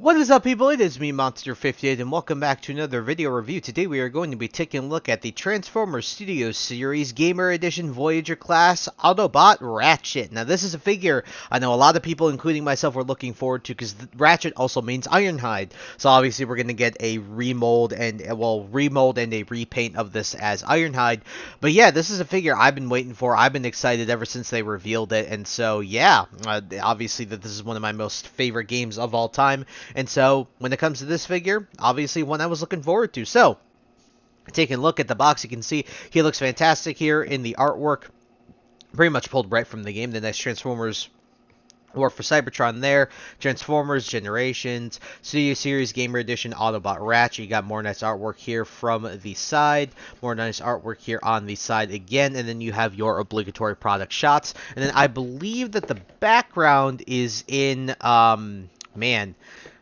What is up, people? It is me, Monster58, and welcome back to another video review. Today we are going to be taking a look at the Transformers Studios Series Gamer Edition Voyager class Autobot Ratchet. Now, this is a figure I know a lot of people, including myself, were looking forward to because Ratchet also means Ironhide. So obviously we're going to get a remold and a repaint of this as Ironhide. But yeah, this is a figure I've been waiting for. I've been excited ever since they revealed it, and so yeah, obviously that this is one of my most favorite games of all time. And so, when it comes to this figure, obviously one I was looking forward to. So, taking a look at the box, you can see he looks fantastic here in the artwork. Pretty much pulled right from the game. The nice Transformers work for Cybetron there. Transformers, Generations, Studio Series Gamer Edition, Autobot Ratchet. You got more nice artwork here from the side. More nice artwork here on the side again. And then you have your obligatory product shots. And then I believe that the background is in, man,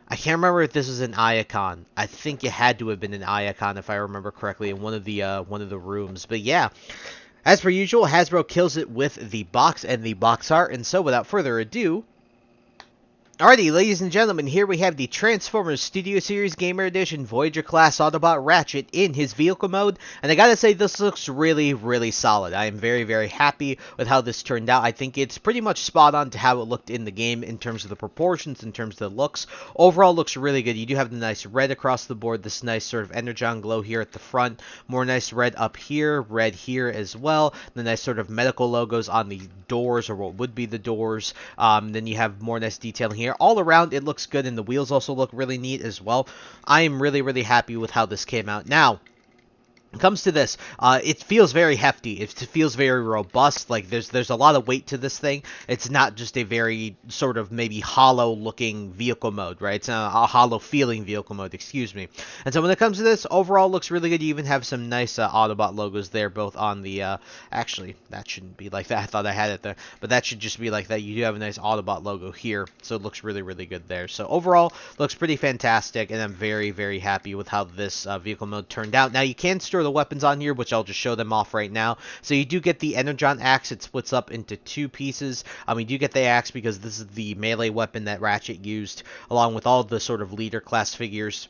I can't remember if this was an Iacon. I think it had to have been an Iacon if I remember correctly in one of the rooms. But yeah, as per usual, Hasbro kills it with the box and the box art. And so without further ado, alrighty, ladies and gentlemen, here we have the Transformers Studio Series Gamer Edition Voyager class Autobot Ratchet in his vehicle mode, and I gotta say, this looks really, really solid. I am very, very happy with how this turned out. I think it's pretty much spot on to how it looked in the game in terms of the proportions, in terms of the looks. Overall, looks really good. You do have the nice red across the board, this nice sort of energon glow here at the front, more nice red up here, red here as well, the nice sort of medical logos on the doors, or what would be the doors. Then you have more nice detailing here. All around, it looks good, and the wheels also look really neat as well. I am really, really happy with how this came out. Now, it comes to this, it feels very hefty. It feels very robust. Like there's a lot of weight to this thing. It's not just a very sort of maybe hollow looking vehicle mode, right? It's a hollow feeling vehicle mode, excuse me. And so when it comes to this, overall looks really good. You even have some nice Autobot logos there, both on the actually that shouldn't be like that. I thought I had it there, but that should just be like that. You do have a nice Autobot logo here, so it looks really, really good there. So overall, looks pretty fantastic, and I'm very, very happy with how this vehicle mode turned out. Now you can store the weapons on here, which I'll just show them off right now. So you do get the Energon axe. It splits up into two pieces. You do get the axe because this is the melee weapon that Ratchet used, along with all the sort of leader class figures.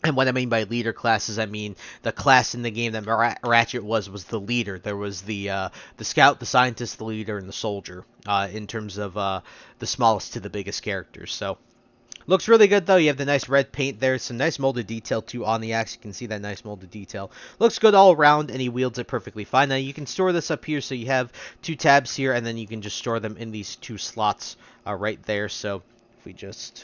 And what I mean by leader classes, I mean the class in the game that Ratchet was the leader. There was the scout, the scientist, the leader, and the soldier, in terms of the smallest to the biggest characters. So looks really good, though. You have the nice red paint there. Some nice molded detail, too, on the axe. You can see that nice molded detail. Looks good all around, and he wields it perfectly fine. Now, you can store this up here, so you have two tabs here, and then you can just store them in these two slots right there. So if we just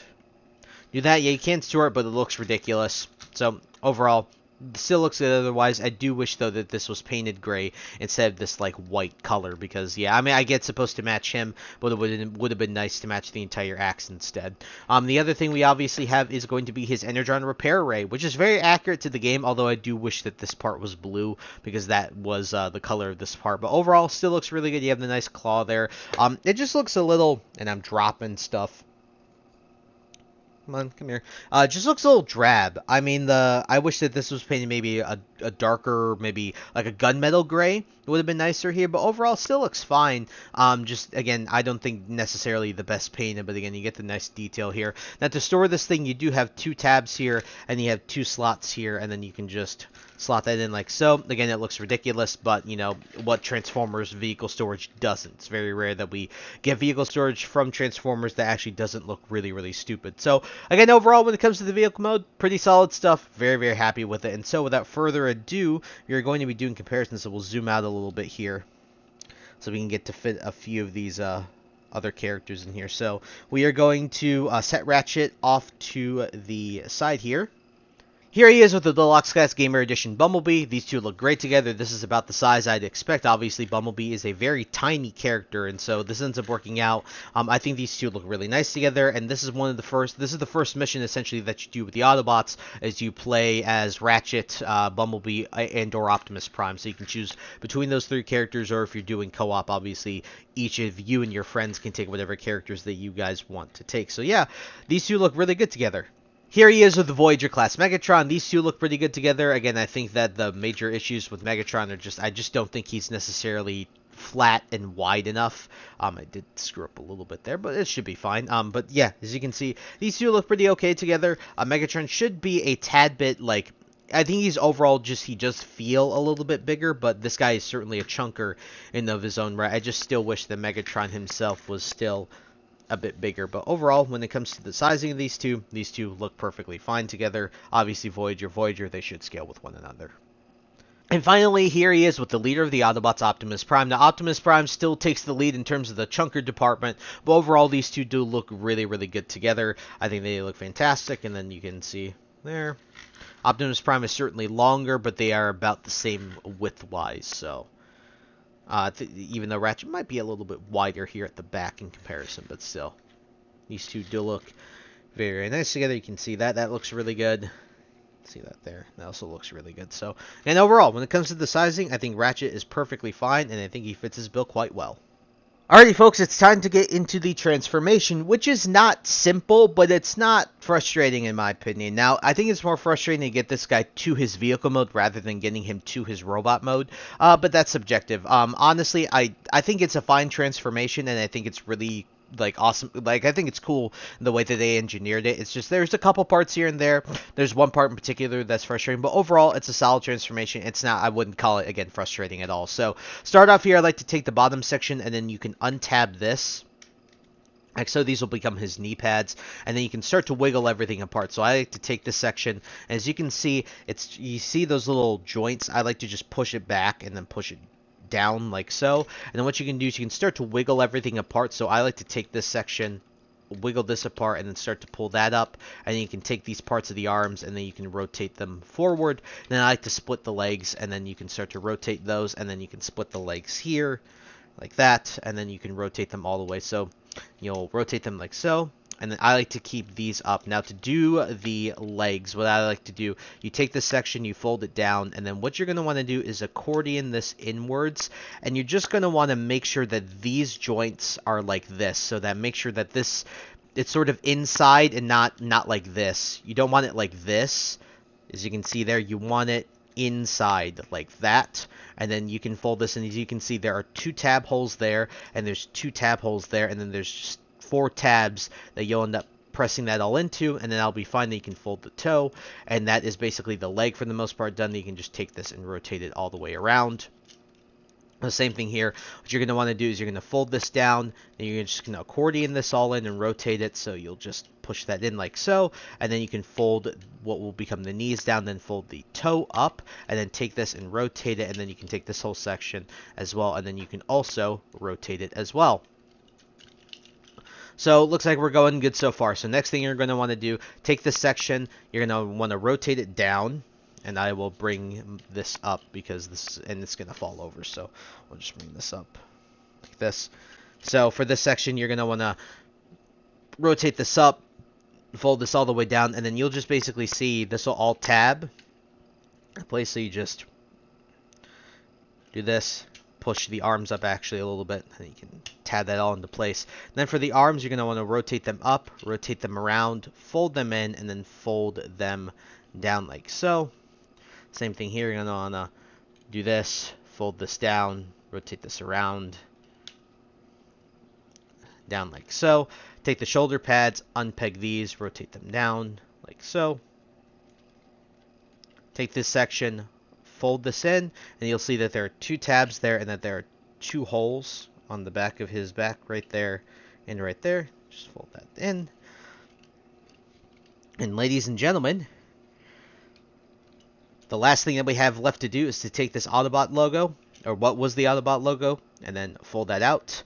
do that, yeah, you can't store it, but it looks ridiculous. So overall, still looks good otherwise. I do wish, though, that this was painted gray instead of this, like, white color. Because, yeah, I mean, I get it's supposed to match him, but it would have been nice to match the entire axe instead. The other thing we obviously have is going to be his Energon Repair Ray, which is very accurate to the game, although I do wish that this part was blue, because that was the color of this part. But overall, still looks really good. You have the nice claw there. It just looks a little, and I'm dropping stuff. Come on, come here. Just looks a little drab. I mean, I wish that this was painted maybe a darker, maybe like a gunmetal gray. It would have been nicer here, but overall still looks fine. Just, again, I don't think necessarily the best painted, but again, you get the nice detail here. Now, to store this thing, you do have two tabs here, and you have two slots here, and then you can just slot that in like so. Again, it looks ridiculous, but, you know, what Transformers vehicle storage doesn't. It's very rare that we get vehicle storage from Transformers that actually doesn't look really, really stupid. So, again, overall, when it comes to the vehicle mode, pretty solid stuff. Very, very happy with it. And so, without further ado, we are going to be doing comparisons, so we'll zoom out a little bit here so we can get to fit a few of these other characters in here. So, we are going to set Ratchet off to the side here. Here he is with the Deluxe Class Gamer Edition Bumblebee. These two look great together. This is about the size I'd expect. Obviously, Bumblebee is a very tiny character, and so this ends up working out. I think these two look really nice together, and this is the first mission, essentially, that you do with the Autobots, as you play as Ratchet, Bumblebee, and/or Optimus Prime. So you can choose between those three characters, or if you're doing co-op, obviously, each of you and your friends can take whatever characters that you guys want to take. So yeah, these two look really good together. Here he is with the Voyager class Megatron. These two look pretty good together. Again, I think that the major issues with Megatron are I just don't think he's necessarily flat and wide enough. I did screw up a little bit there, but it should be fine. But yeah, as you can see, these two look pretty okay together. Megatron should be a tad bit like, I think he's overall he just feel a little bit bigger, but this guy is certainly a chunker in of his own right. I just still wish that Megatron himself was still a bit bigger. But overall, when it comes to the sizing of these two look perfectly fine together. Obviously, Voyager, they should scale with one another. And finally, here he is with the leader of the Autobots, Optimus Prime. Now, Optimus Prime still takes the lead in terms of the chunker department, but overall, these two do look really, really good together. I think they look fantastic, and then you can see there. Optimus Prime is certainly longer, but they are about the same width-wise, so. Even though Ratchet might be a little bit wider here at the back in comparison, but still. These two do look very, very nice together. You can see that. That looks really good. See that there. That also looks really good. So, and overall, when it comes to the sizing, I think Ratchet is perfectly fine, and I think he fits his bill quite well. Alrighty, folks, it's time to get into the transformation, which is not simple, but it's not frustrating in my opinion. Now, I think it's more frustrating to get this guy to his vehicle mode rather than getting him to his robot mode, but that's subjective. Honestly, I think it's a fine transformation, and I think it's really like awesome. Like, I think it's cool the way that they engineered it. It's just there's a couple parts here and there. There's one part in particular that's frustrating, but overall it's a solid transformation. It's not, I wouldn't call it, again, frustrating at all. So start off here, I like to take the bottom section, and then you can untab this. Like so, these will become his knee pads, and then you can start to wiggle everything apart. So I like to take this section, and as you can see, you see those little joints. I like to just push it back and then push it down like so, and then what you can do is you can start to wiggle everything apart. So I like to take this section, wiggle this apart, and then start to pull that up, and then you can take these parts of the arms and then you can rotate them forward. And then I like to split the legs, and then you can start to rotate those, and then you can split the legs here like that, and then you can rotate them all the way. So you'll rotate them like so, and then I like to keep these up. Now, to do the legs, what I like to do, you take this section, you fold it down, and then what you're going to want to do is accordion this inwards, and you're just going to want to make sure that these joints are like this, so that make sure that this, it's sort of inside and not like this. You don't want it like this. As you can see there, you want it inside like that, and then you can fold this, and as you can see, there are 2 tab holes there, and there's 2 tab holes there, and then there's just 4 tabs that you'll end up pressing that all into, and then that'll be fine. Then you can fold the toe, and that is basically the leg for the most part done. Then you can just take this and rotate it all the way around. The same thing here. What you're going to want to do is you're going to fold this down, and you're just going to accordion this all in and rotate it, so you'll just push that in like so, and then you can fold what will become the knees down, then fold the toe up, and then take this and rotate it, and then you can take this whole section as well, and then you can also rotate it as well. So, looks like we're going good so far. So, next thing you're going to want to do, take this section, you're going to want to rotate it down, and I will bring this up because this, and it's going to fall over, so we'll just bring this up like this. So, for this section, you're going to want to rotate this up, fold this all the way down, and then you'll just basically see this will all tab in place, so you just do this. Push the arms up actually a little bit, and you can tab that all into place. And then for the arms, you're going to want to rotate them up, rotate them around, fold them in, and then fold them down like so. Same thing here, you're going to want to do this, fold this down, rotate this around, down like so. Take the shoulder pads, unpeg these, rotate them down like so. Take this section, fold this in, and you'll see that there are 2 tabs there, and that there are 2 holes on the back of his back right there and right there. Just fold that in. And ladies and gentlemen, the last thing that we have left to do is to take this Autobot logo, or what was the Autobot logo, and then fold that out.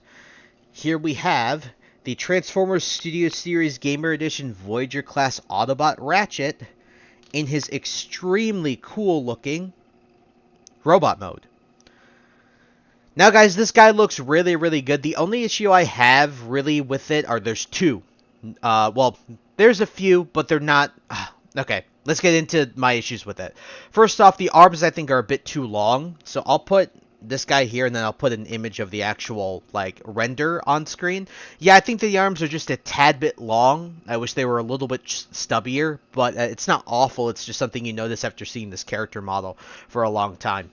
Here we have the Transformers Studio Series Gamer Edition Voyager class Autobot Ratchet in his extremely cool looking robot mode. Now, guys, this guy looks really, really good. The only issue I have really with it are there's 2. Well, there's a few, but they're not. Okay, let's get into my issues with it. First off, the arms I think are a bit too long, so I'll put this guy here, and then I'll put an image of the actual, like, render on screen. Yeah, I think the arms are just a tad bit long. I wish they were a little bit stubbier, but it's not awful. It's just something you notice after seeing this character model for a long time.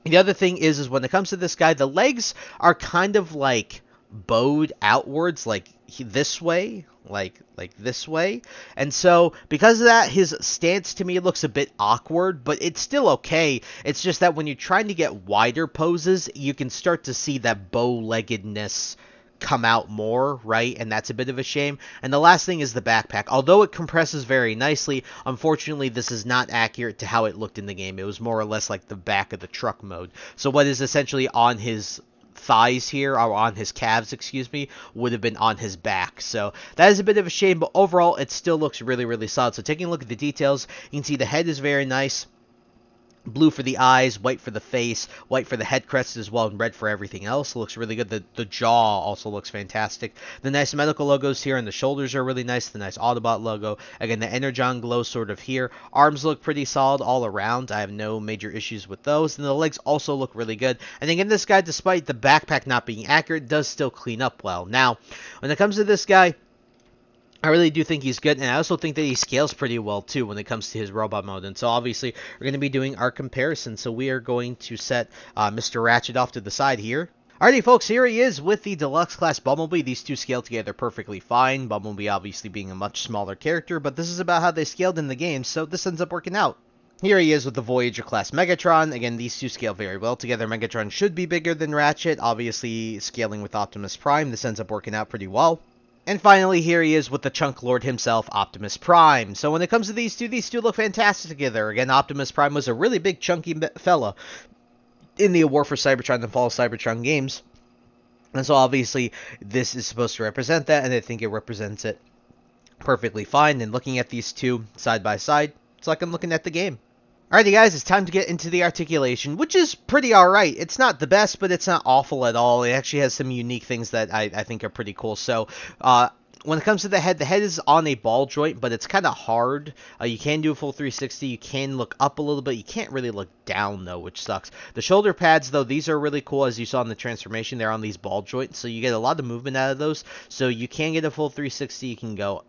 The other thing is when it comes to this guy, the legs are kind of like bowed outwards, like this way, like this way. And so because of that, his stance to me looks a bit awkward, but it's still okay. It's just that when you're trying to get wider poses, you can start to see that bow-leggedness come out more, right? And that's a bit of a shame. And the last thing is the backpack. Although it compresses very nicely, unfortunately this is not accurate to how it looked in the game. It was more or less like the back of the truck mode. So what is essentially on his thighs here, or on his calves, excuse me, would have been on his back. So that is a bit of a shame, but overall it still looks really, really solid. So taking a look at the details, you can see the head is very nice. Blue for the eyes, white for the face, white for the head crest as well, and red for everything else. It looks really good. The jaw also looks fantastic. The nice medical logos here on the shoulders are really nice. The nice Autobot logo. Again, the Energon glow sort of here. Arms look pretty solid all around. I have no major issues with those. And the legs also look really good. And again, this guy, despite the backpack not being accurate, does still clean up well. Now, when it comes to this guy, I really do think he's good, and I also think that he scales pretty well, too, when it comes to his robot mode. And so, obviously, we're going to be doing our comparison. So, we are going to set Mr. Ratchet off to the side here. Alrighty, folks, here he is with the Deluxe Class Bumblebee. These two scale together perfectly fine. Bumblebee obviously being a much smaller character, but this is about how they scaled in the game, so this ends up working out. Here he is with the Voyager class Megatron. Again, these two scale very well together. Megatron should be bigger than Ratchet. Obviously, scaling with Optimus Prime, this ends up working out pretty well. And finally, here he is with the Chunk Lord himself, Optimus Prime. So when it comes to these two look fantastic together. Again, Optimus Prime was a really big, chunky fella in the War for Cybetron and Fall of Cybetron games. And so obviously, this is supposed to represent that, and I think it represents it perfectly fine. And looking at these two side by side, it's like I'm looking at the game. Alrighty guys, it's time to get into the articulation, which is pretty alright. It's not the best, but it's not awful at all. It actually has some unique things that I think are pretty cool. So, when it comes to the head is on a ball joint, but it's kind of hard. You can do a full 360. You can look up a little bit. You can't really look down, though, which sucks. The shoulder pads, though, these are really cool. As you saw in the transformation, they're on these ball joints, so you get a lot of movement out of those. So you can get a full 360. You can go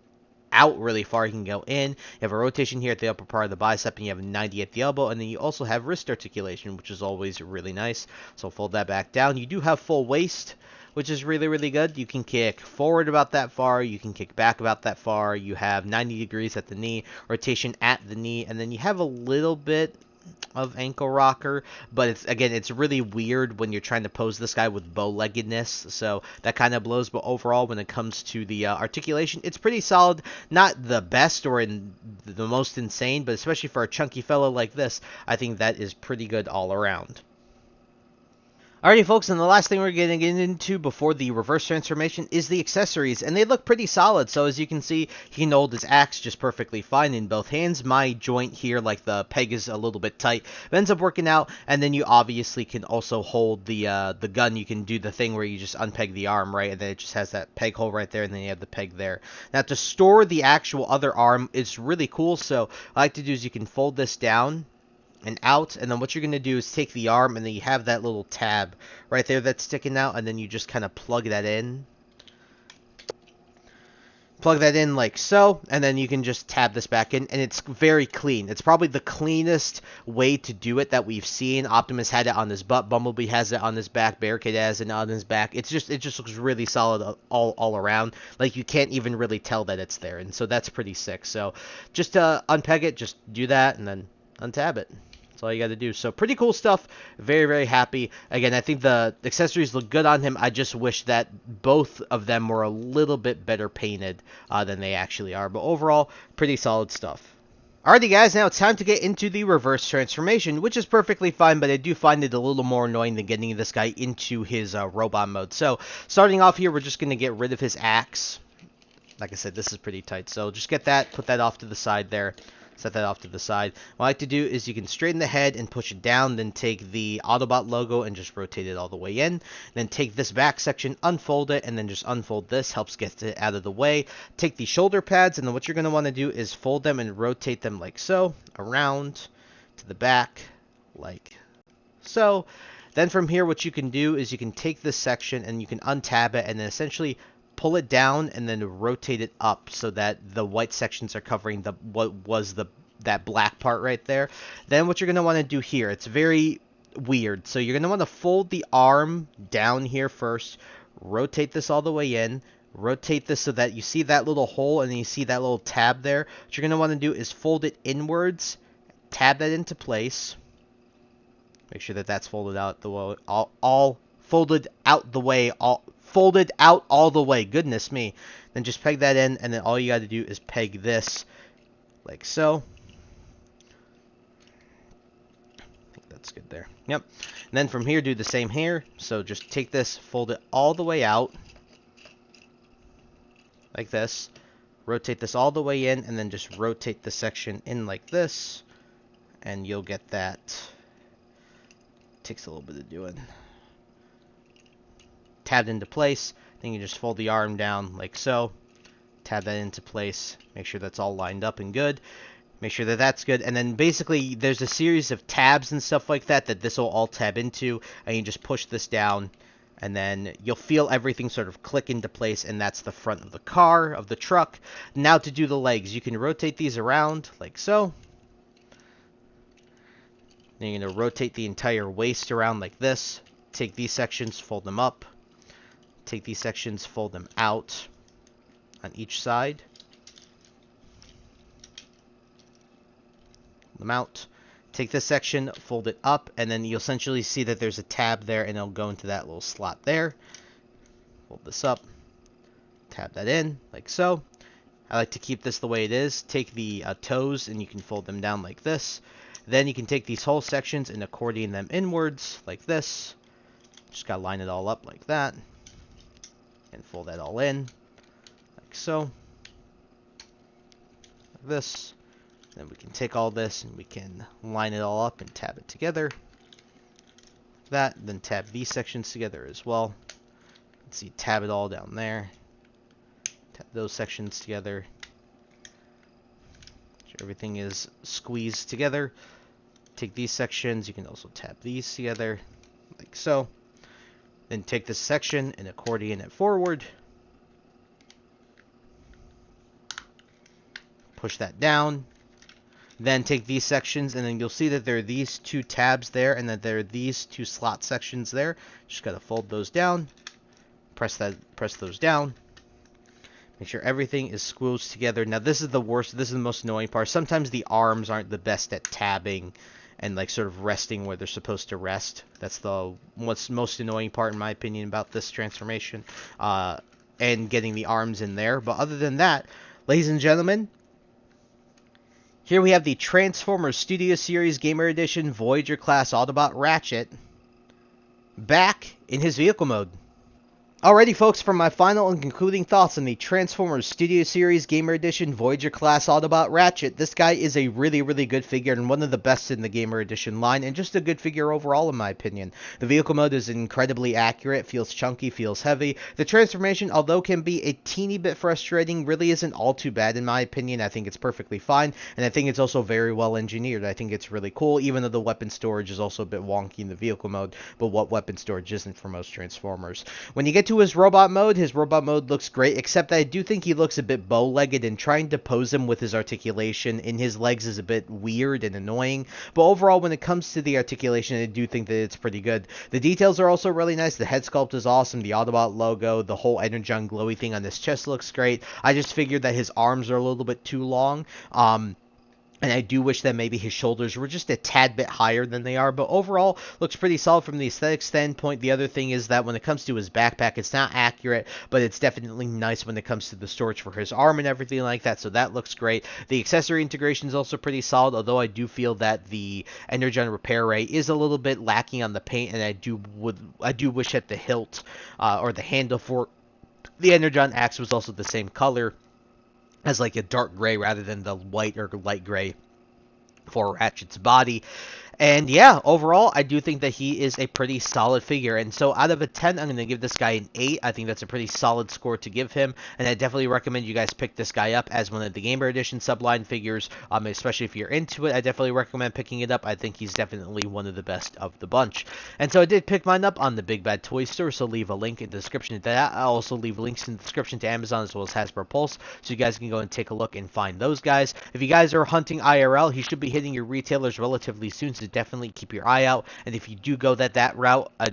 out really far, you can go in. You have a rotation here at the upper part of the bicep, and you have a 90 at the elbow, and then you also have wrist articulation, which is always really nice. So fold that back down. You do have full waist, which is really, really good. You can kick forward about that far. You can kick back about that far. You have 90 degrees at the knee, rotation at the knee, and then you have a little bit of ankle rocker, but it's really weird when you're trying to pose this guy with bow-leggedness, so that kind of blows. But overall, when it comes to the articulation, it's pretty solid. Not the best or the most insane, but especially for a chunky fellow like this, I think that is pretty good all around. Alrighty folks, and the last thing we're going to get into before the reverse transformation is the accessories, and they look pretty solid. So as you can see, he can hold his axe just perfectly fine in both hands. My joint here, like the peg is a little bit tight, but ends up working out. And then you obviously can also hold the gun. You can do the thing where you just unpeg the arm, right, and then it just has that peg hole right there, and then you have the peg there. Now to store the actual other arm, it's really cool. So what I like to do is you can fold this down and out, and then what you're going to do is take the arm, and then you have that little tab right there that's sticking out, and then you just kind of plug that in like so, and then you can just tab this back in, and it's very clean. It's probably the cleanest way to do it that we've seen. Optimus had it on his butt, Bumblebee has it on his back, Barricade has it on his back. It just looks really solid all around. Like, you can't even really tell that it's there, and so that's pretty sick. So just to unpeg it, just do that, and then untab it. That's all you got to do. So pretty cool stuff. Very, very happy. Again, I think the accessories look good on him. I just wish that both of them were a little bit better painted than they actually are. But overall, pretty solid stuff. Alrighty guys, now it's time to get into the reverse transformation, which is perfectly fine, but I do find it a little more annoying than getting this guy into his robot mode. So starting off here, we're just going to get rid of his axe. Like I said, this is pretty tight. So just get that, put that off to the side there. Set that off to the side. What I like to do is you can straighten the head and push it down, then take the Autobot logo and just rotate it all the way in. Then take this back section, unfold it, and then just unfold this. Helps get it out of the way. Take the shoulder pads, and then what you're going to want to do is fold them and rotate them like so, around to the back, like so. Then from here, what you can do is you can take this section and you can untab it, and then essentially pull it down and then rotate it up so that the white sections are covering that black part right there. Then what you're going to want to do here, it's very weird. So you're going to want to fold the arm down here first, rotate this all the way in, rotate this so that you see that little hole and then you see that little tab there. What you're going to want to do is fold it inwards, tab that into place. Make sure that that's folded out the way, all folded out the way, folded out all the way. Goodness me. Then just peg that in, and then all you got to do is peg this like so. I think that's good there. Yep. And then from here, do the same here. So just take this, fold it all the way out like this. Rotate this all the way in, and then just rotate the section in like this, and you'll get that. Takes a little bit of doing. Tabbed into place. Then you just fold the arm down like so. Tab that into place. Make sure that's all lined up and good. Make sure that that's good. And then basically there's a series of tabs and stuff like that this will all tab into. And you just push this down. And then you'll feel everything sort of click into place. And that's the front of the car, of the truck. Now to do the legs. You can rotate these around like so. Then you're going to rotate the entire waist around like this. Take these sections, fold them up. Take these sections, fold them out on each side. Fold them out. Take this section, fold it up, and then you'll essentially see that there's a tab there, and it'll go into that little slot there. Fold this up. Tab that in, like so. I like to keep this the way it is. Take the toes, and you can fold them down like this. Then you can take these whole sections and accordion them inwards like this. Just gotta line it all up like that. And fold that all in. Like so. Like this. Then we can take all this and we can line it all up and tab it together. Like that. Then tab these sections together as well. Let's see, tab it all down there. Tab those sections together. Make sure everything is squeezed together. Take these sections, you can also tab these together, like so. Then take this section and accordion it forward. Push that down. Then take these sections, and then you'll see that there are these two tabs there, and that there are these two slot sections there. Just gotta fold those down. Press those down. Make sure everything is squooshed together. Now this is the worst, this is the most annoying part. Sometimes the arms aren't the best at tabbing and like sort of resting where they're supposed to rest. That's the what's most annoying part in my opinion about this transformation. And getting the arms in there. But other than that, ladies and gentlemen, here we have the Transformers Studio Series Gamer Edition Voyager class Autobot Ratchet back in his vehicle mode. Alrighty folks, for my final and concluding thoughts on the Transformers Studio Series Gamer Edition Voyager class Autobot Ratchet, this guy is a really, really good figure and one of the best in the Gamer Edition line, and just a good figure overall in my opinion. The vehicle mode is incredibly accurate, feels chunky, feels heavy. The transformation, although can be a teeny bit frustrating, really isn't all too bad in my opinion. I think it's perfectly fine, and I think it's also very well engineered. I think it's really cool, even though the weapon storage is also a bit wonky in the vehicle mode, but what weapon storage isn't for most Transformers. When you get to his robot mode looks great, except that I do think he looks a bit bow-legged, and trying to pose him with his articulation in his legs is a bit weird and annoying. But overall, when it comes to the articulation, I do think that it's pretty good. The details are also really nice. The head sculpt is awesome. The Autobot logo, the whole Energon glowy thing on his chest looks great. I just figured that his arms are a little bit too long. And I do wish that maybe his shoulders were just a tad bit higher than they are. But overall, looks pretty solid from the aesthetic standpoint. The other thing is that when it comes to his backpack, it's not accurate, but it's definitely nice when it comes to the storage for his arm and everything like that. So that looks great. The accessory integration is also pretty solid, although I do feel that the Energon repair ray is a little bit lacking on the paint. And I do wish that the hilt or the handle for the Energon axe was also the same color as like a dark gray rather than the white or light gray for Ratchet's body. And yeah, overall, I do think that he is a pretty solid figure. And so out of a 10, I'm going to give this guy an 8. I think that's a pretty solid score to give him. And I definitely recommend you guys pick this guy up as one of the Gamer Edition subline figures, especially if you're into it. I definitely recommend picking it up. I think he's definitely one of the best of the bunch. And so I did pick mine up on the Big Bad Toy Store, so leave a link in the description to that. I'll also leave links in the description to Amazon as well as Hasbro Pulse, so you guys can go and take a look and find those guys. If you guys are hunting IRL, he should be hitting your retailers relatively soon, so definitely keep your eye out. And if you do go that route, I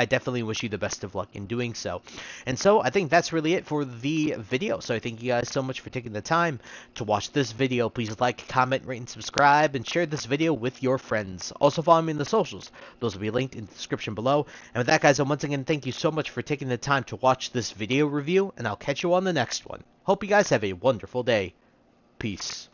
definitely wish you the best of luck in doing so. And so I think that's really it for the video. So I thank you guys so much for taking the time to watch this video. Please like, comment, rate, and subscribe, and share this video with your friends. Also follow me in the socials. Those will be linked in the description below. And with that, guys, once again, thank you so much for taking the time to watch this video review, and I'll catch you on the next one. Hope you guys have a wonderful day. Peace.